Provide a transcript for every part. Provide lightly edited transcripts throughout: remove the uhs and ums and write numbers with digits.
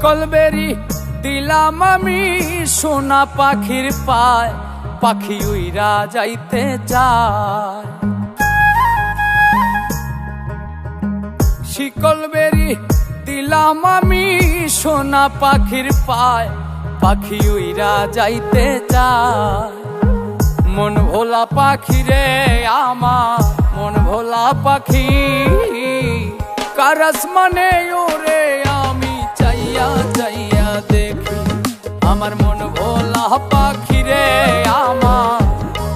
শিকল বেরি দিলাম আমি সোনা পাখির পায়, পাখি উইরা যাইতে চায়। শিকল বেরি দিলাম আমি সোনা পাখির পায়, পাখি উইরা যাইতে চায়। মন ভোলা পাখি রে আমার, মন ভোলা পাখি, কার আসমানে ওরে আমি চাইয়া চাইয়া দেখি। আমার মন ভোলা পাখি রে আমার,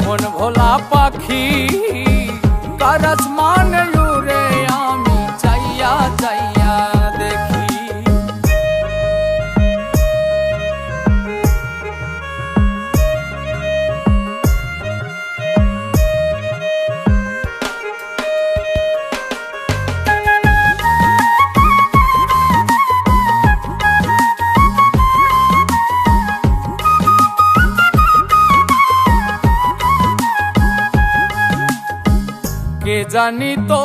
মন ভোলা পাখি, কার আসমানে ওরে আমি চাইয়া চাইয়া দেখি। কে জানি তো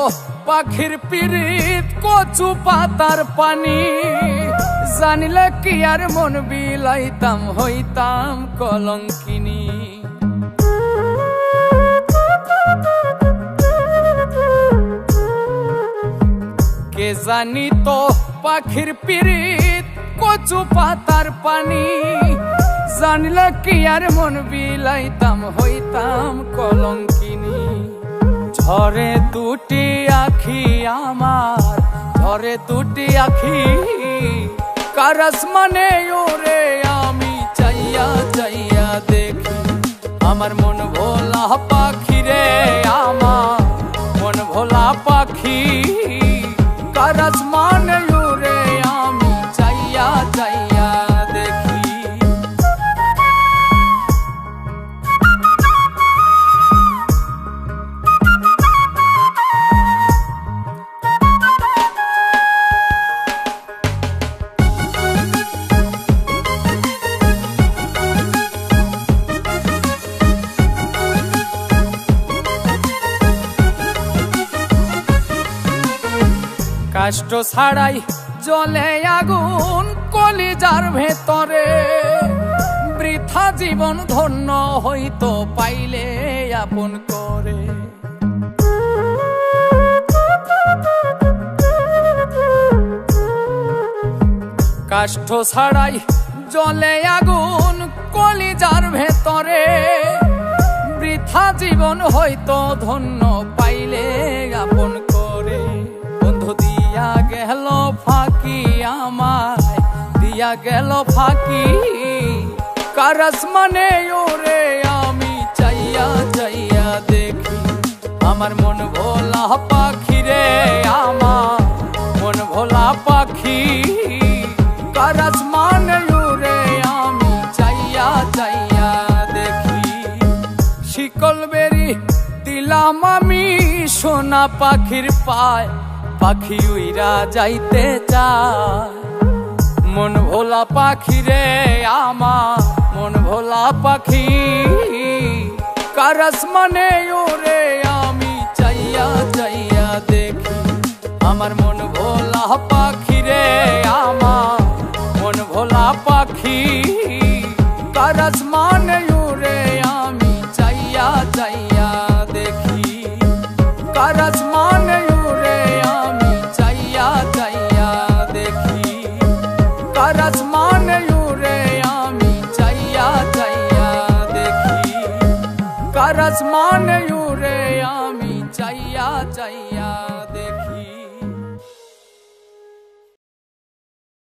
পাখির পিরিত কচু পাতার পানি, জানিলে কি আর মন বিলাইতাম হইতাম কলঙ্কিনী। কে জানি তো পাখির পিরিত কচু পাতার পানি, জানিলে কি আর মন বিলাইতাম হইতাম কলঙ্কিনী। ঝরে দুটি আখি আমার, ঝরে দুটি আখি, কার আসমানে ওরে আমি চাইয়া চাইয়া দেখি। আমার মন ভোলা পাখি রে আমার, মন ভোলা পাখি, কার আসমানে ওরে আমি চাইয়া চাইয়া দেখি। কষ্ট ছাড়াই জ্বলে আগুন কলিজার ভেতরে, বৃথা জীবন ধন্য হইতো পাইলে আপন করে। কষ্ট ছাড়াই জ্বলে আগুন কলিজার ভেতরে, বৃথা জীবন হইতো ধন্য পাইলে আপন করে। বন্ধু দিয়া গেল ফাঁকি আমায়, দিয়া গেল ফাঁকি, কার আসমানে ওরে আমি চাইয়া চাইয়া দেখি। আমার মন ভোলা পাখি রে আমার, মন ভোলা পাখি, কার আসমানে ওরে আমি চাইয়া চাইয়া দেখি। শিকল বেরি দিলাম আমি সোনা পাখির পায়, পাখি উইরা যাইতে চায়। মন ভোলা পাখি রে আমার, মন ভোলা পাখি, কার আসমানে ওরে আমি চাইয়া চাইয়া দেখি। আমার মন ভোলা পাখি রে আমার, মন ভোলা পাখি, কার আসমানে ওরে আমি চাইয়া চাইয়া দেখি। কার আসমানে ওরে আমি চাইয়া চাইয়া দেখি। কার আসমানে ওরে আমি চাইয়া চাইয়া দেখি। কার আসমানে